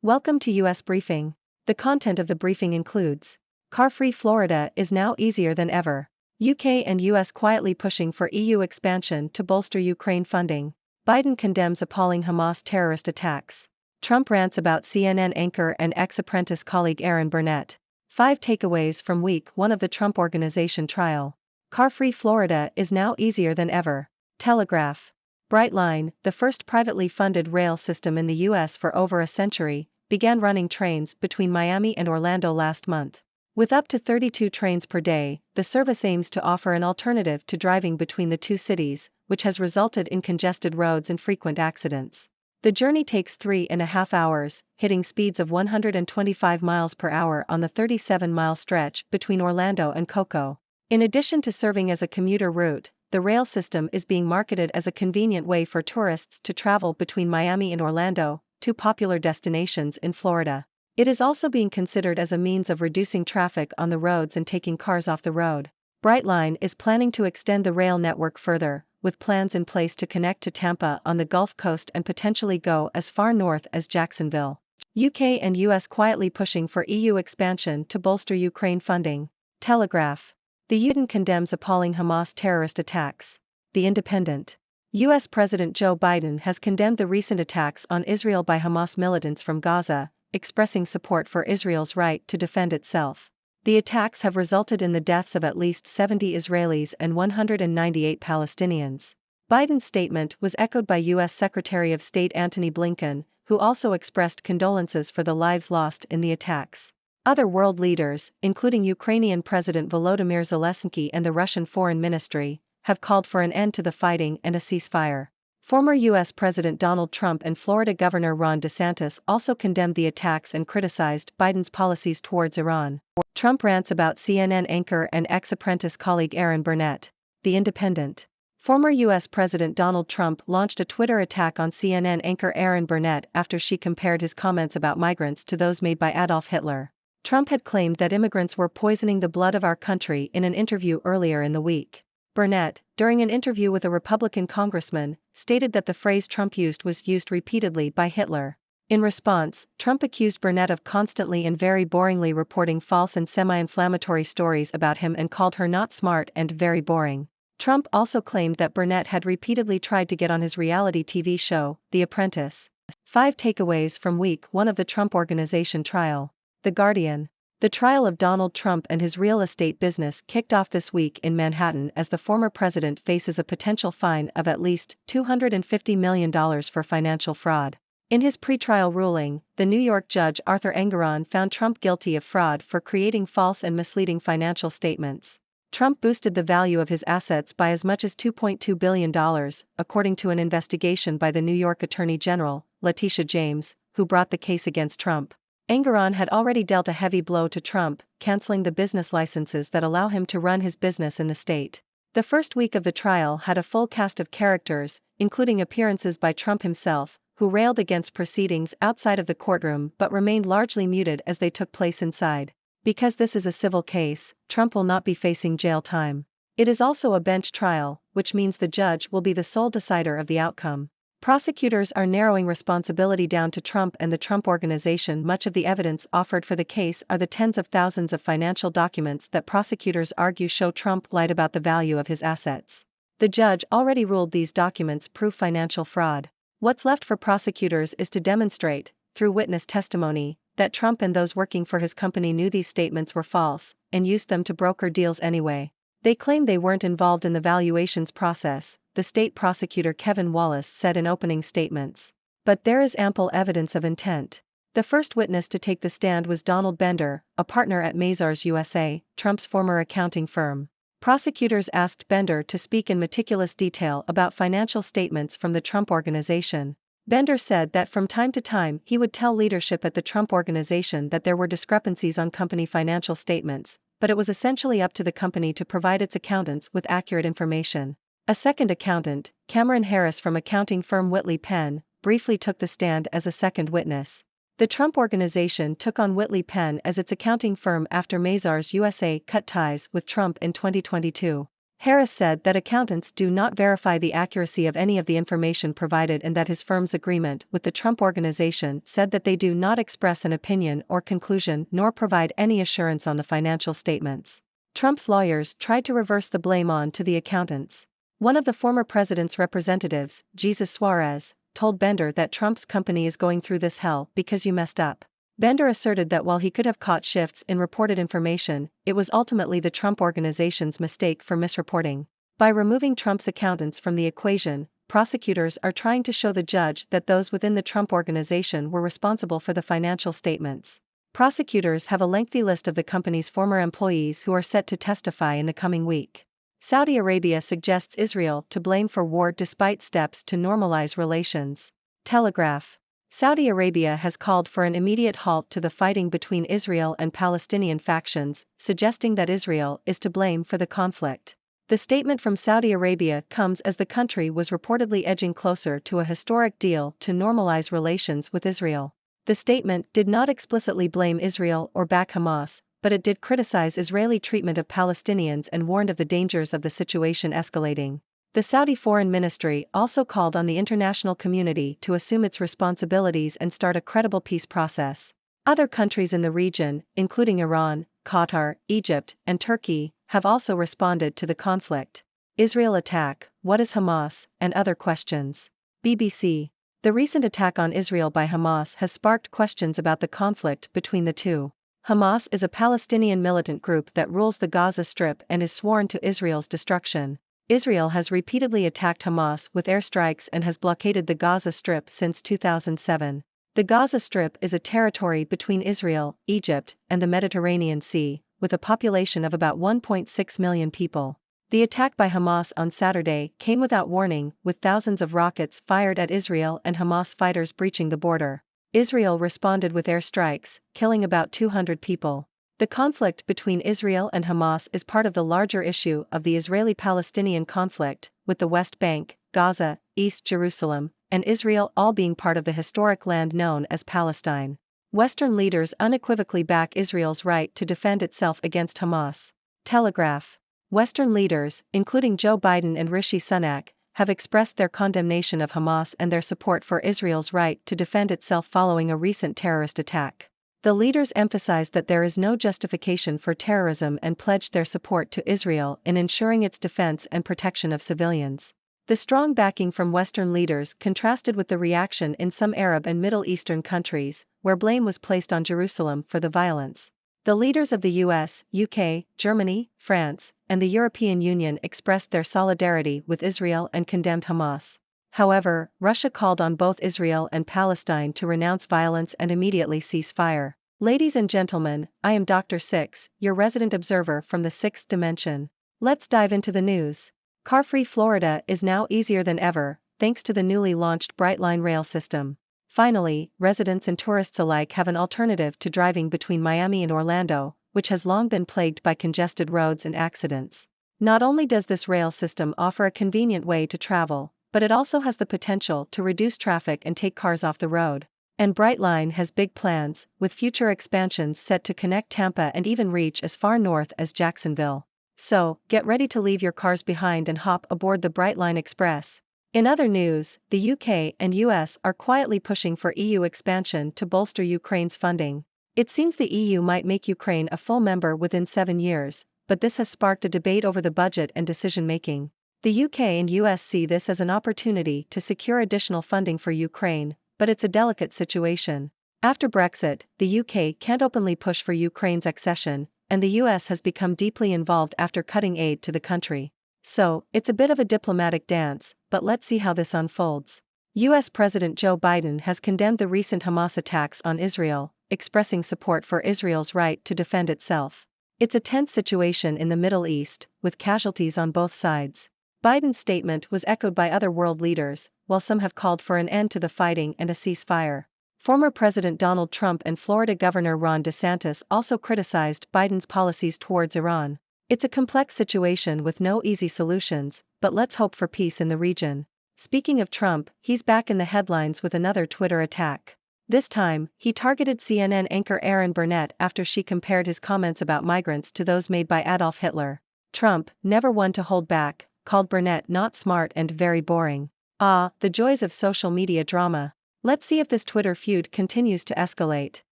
Welcome to US Briefing. The content of the briefing includes: car-free Florida is now easier than ever. UK and US quietly pushing for EU expansion to bolster Ukraine funding. Biden condemns appalling Hamas terrorist attacks. Trump rants about CNN anchor and ex-apprentice colleague Aaron Burnett. 5 takeaways from week 1 of the Trump Organization trial. Car-free Florida is now easier than ever. Telegraph. Brightline, the first privately funded rail system in the US for over a century, began running trains between Miami and Orlando last month. With up to 32 trains per day, the service aims to offer an alternative to driving between the two cities, which has resulted in congested roads and frequent accidents. The journey takes 3.5 hours, hitting speeds of 125 miles per hour on the 37-mile stretch between Orlando and Cocoa. In addition to serving as a commuter route, the rail system is being marketed as a convenient way for tourists to travel between Miami and Orlando, two popular destinations in Florida. It is also being considered as a means of reducing traffic on the roads and taking cars off the road. Brightline is planning to extend the rail network further, with plans in place to connect to Tampa on the Gulf Coast and potentially go as far north as Jacksonville. UK and US quietly pushing for EU expansion to bolster Ukraine funding. Telegraph. The UN condemns appalling Hamas terrorist attacks. The Independent. US President Joe Biden has condemned the recent attacks on Israel by Hamas militants from Gaza, expressing support for Israel's right to defend itself. The attacks have resulted in the deaths of at least 70 Israelis and 198 Palestinians. Biden's statement was echoed by U.S. Secretary of State Antony Blinken, who also expressed condolences for the lives lost in the attacks. Other world leaders, including Ukrainian President Volodymyr Zelensky and the Russian Foreign Ministry, have called for an end to the fighting and a ceasefire. Former U.S. President Donald Trump and Florida Governor Ron DeSantis also condemned the attacks and criticized Biden's policies towards Iran. Trump rants about CNN anchor and ex-apprentice colleague Aaron Burnett. The Independent. Former U.S. President Donald Trump launched a Twitter attack on CNN anchor Aaron Burnett after she compared his comments about migrants to those made by Adolf Hitler. Trump had claimed that immigrants were poisoning the blood of our country in an interview earlier in the week. Burnett, during an interview with a Republican congressman, stated that the phrase Trump used was used repeatedly by Hitler. In response, Trump accused Burnett of constantly and very boringly reporting false and semi-inflammatory stories about him and called her not smart and very boring. Trump also claimed that Burnett had repeatedly tried to get on his reality TV show, The Apprentice. 5 takeaways from week 1 of the Trump Organization trial. The Guardian. The trial of Donald Trump and his real estate business kicked off this week in Manhattan as the former president faces a potential fine of at least $250 million for financial fraud. In his pretrial ruling, the New York judge Arthur Engoron found Trump guilty of fraud for creating false and misleading financial statements. Trump boosted the value of his assets by as much as $2.2 billion, according to an investigation by the New York Attorney General, Letitia James, who brought the case against Trump. Engoron had already dealt a heavy blow to Trump, canceling the business licenses that allow him to run his business in the state. The first week of the trial had a full cast of characters, including appearances by Trump himself, who railed against proceedings outside of the courtroom but remained largely muted as they took place inside. Because this is a civil case, Trump will not be facing jail time. It is also a bench trial, which means the judge will be the sole decider of the outcome. Prosecutors are narrowing responsibility down to Trump and the Trump Organization. Much of the evidence offered for the case are the tens of thousands of financial documents that prosecutors argue show Trump lied about the value of his assets. The judge already ruled these documents prove financial fraud. What's left for prosecutors is to demonstrate, through witness testimony, that Trump and those working for his company knew these statements were false, and used them to broker deals anyway. They claim they weren't involved in the valuations process, the state prosecutor Kevin Wallace said in opening statements. But there is ample evidence of intent. The first witness to take the stand was Donald Bender, a partner at Mazars USA, Trump's former accounting firm. Prosecutors asked Bender to speak in meticulous detail about financial statements from the Trump Organization. Bender said that from time to time he would tell leadership at the Trump Organization that there were discrepancies on company financial statements, but it was essentially up to the company to provide its accountants with accurate information. A second accountant, Cameron Harris from accounting firm Whitley Penn, briefly took the stand as a second witness. The Trump Organization took on Whitley Penn as its accounting firm after Mazars USA cut ties with Trump in 2022. Harris said that accountants do not verify the accuracy of any of the information provided and that his firm's agreement with the Trump Organization said that they do not express an opinion or conclusion nor provide any assurance on the financial statements. Trump's lawyers tried to reverse the blame on to the accountants. One of the former president's representatives, Jesus Suarez, told Bender that Trump's company is going through this hell because you messed up. Bender asserted that while he could have caught shifts in reported information, it was ultimately the Trump Organization's mistake for misreporting. By removing Trump's accountants from the equation, prosecutors are trying to show the judge that those within the Trump Organization were responsible for the financial statements. Prosecutors have a lengthy list of the company's former employees who are set to testify in the coming week. Saudi Arabia suggests Israel to blame for war despite steps to normalize relations. Telegraph. Saudi Arabia has called for an immediate halt to the fighting between Israel and Palestinian factions, suggesting that Israel is to blame for the conflict. The statement from Saudi Arabia comes as the country was reportedly edging closer to a historic deal to normalize relations with Israel. The statement did not explicitly blame Israel or back Hamas, but it did criticize Israeli treatment of Palestinians and warned of the dangers of the situation escalating. The Saudi Foreign Ministry also called on the international community to assume its responsibilities and start a credible peace process. Other countries in the region, including Iran, Qatar, Egypt, and Turkey, have also responded to the conflict. Israel attack, what is Hamas, and other questions. BBC. The recent attack on Israel by Hamas has sparked questions about the conflict between the two. Hamas is a Palestinian militant group that rules the Gaza Strip and is sworn to Israel's destruction. Israel has repeatedly attacked Hamas with airstrikes and has blockaded the Gaza Strip since 2007. The Gaza Strip is a territory between Israel, Egypt, and the Mediterranean Sea, with a population of about 1.6 million people. The attack by Hamas on Saturday came without warning, with thousands of rockets fired at Israel and Hamas fighters breaching the border. Israel responded with airstrikes, killing about 200 people. The conflict between Israel and Hamas is part of the larger issue of the Israeli-Palestinian conflict, with the West Bank, Gaza, East Jerusalem, and Israel all being part of the historic land known as Palestine. Western leaders unequivocally back Israel's right to defend itself against Hamas. Telegraph. Western leaders, including Joe Biden and Rishi Sunak, have expressed their condemnation of Hamas and their support for Israel's right to defend itself following a recent terrorist attack. The leaders emphasized that there is no justification for terrorism and pledged their support to Israel in ensuring its defense and protection of civilians. The strong backing from Western leaders contrasted with the reaction in some Arab and Middle Eastern countries, where blame was placed on Jerusalem for the violence. The leaders of the US, UK, Germany, France, and the European Union expressed their solidarity with Israel and condemned Hamas. However, Russia called on both Israel and Palestine to renounce violence and immediately cease fire. Ladies and gentlemen, I am Dr. Six, your resident observer from the sixth dimension. Let's dive into the news. Car-free Florida is now easier than ever, thanks to the newly launched Brightline rail system. Finally, residents and tourists alike have an alternative to driving between Miami and Orlando, which has long been plagued by congested roads and accidents. Not only does this rail system offer a convenient way to travel, but it also has the potential to reduce traffic and take cars off the road. And Brightline has big plans, with future expansions set to connect Tampa and even reach as far north as Jacksonville. So, get ready to leave your cars behind and hop aboard the Brightline Express. In other news, the UK and US are quietly pushing for EU expansion to bolster Ukraine's funding. It seems the EU might make Ukraine a full member within 7 years, but this has sparked a debate over the budget and decision-making. The UK and US see this as an opportunity to secure additional funding for Ukraine, but it's a delicate situation. After Brexit, the UK can't openly push for Ukraine's accession, and the US has become deeply involved after cutting aid to the country. So, it's a bit of a diplomatic dance, but let's see how this unfolds. US President Joe Biden has condemned the recent Hamas attacks on Israel, expressing support for Israel's right to defend itself. It's a tense situation in the Middle East, with casualties on both sides. Biden's statement was echoed by other world leaders, while some have called for an end to the fighting and a ceasefire. Former President Donald Trump and Florida Governor Ron DeSantis also criticized Biden's policies towards Iran. It's a complex situation with no easy solutions, but let's hope for peace in the region. Speaking of Trump, he's back in the headlines with another Twitter attack. This time, he targeted CNN anchor Erin Burnett after she compared his comments about migrants to those made by Adolf Hitler. Trump, never one to hold back, called Burnett not smart and very boring. Ah, the joys of social media drama. Let's see if this Twitter feud continues to escalate.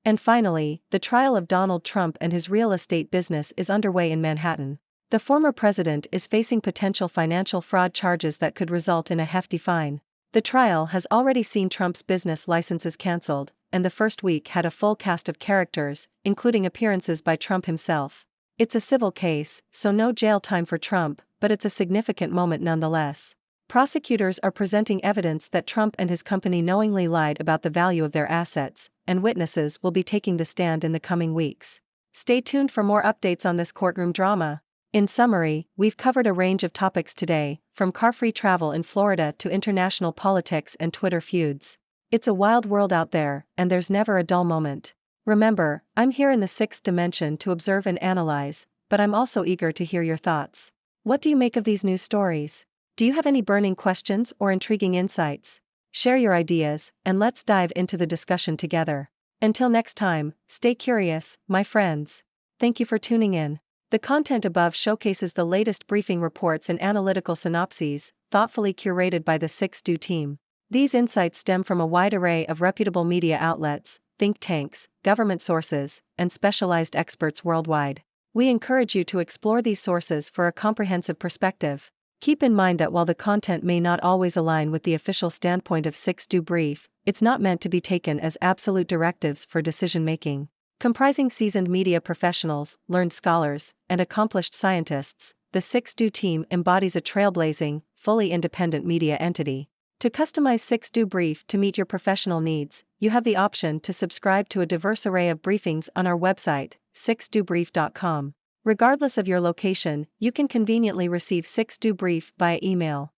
And finally, the trial of Donald Trump and his real estate business is underway in Manhattan. The former president is facing potential financial fraud charges that could result in a hefty fine. The trial has already seen Trump's business licenses cancelled, and the first week had a full cast of characters, including appearances by Trump himself. It's a civil case, so no jail time for Trump, but it's a significant moment nonetheless. Prosecutors are presenting evidence that Trump and his company knowingly lied about the value of their assets, and witnesses will be taking the stand in the coming weeks. Stay tuned for more updates on this courtroom drama. In summary, we've covered a range of topics today, from car-free travel in Florida to international politics and Twitter feuds. It's a wild world out there, and there's never a dull moment. Remember, I'm here in the sixth dimension to observe and analyze, but I'm also eager to hear your thoughts. What do you make of these news stories? Do you have any burning questions or intriguing insights? Share your ideas, and let's dive into the discussion together. Until next time, stay curious, my friends. Thank you for tuning in. The content above showcases the latest briefing reports and analytical synopses, thoughtfully curated by the 6Do team. These insights stem from a wide array of reputable media outlets, think tanks, government sources, and specialized experts worldwide. We encourage you to explore these sources for a comprehensive perspective. Keep in mind that while the content may not always align with the official standpoint of 6Do Brief, it's not meant to be taken as absolute directives for decision-making. Comprising seasoned media professionals, learned scholars, and accomplished scientists, the 6Do team embodies a trailblazing, fully independent media entity. To customize 6Do Brief to meet your professional needs, you have the option to subscribe to a diverse array of briefings on our website, 6dobrief.com. Regardless of your location, you can conveniently receive 6Do Brief via email.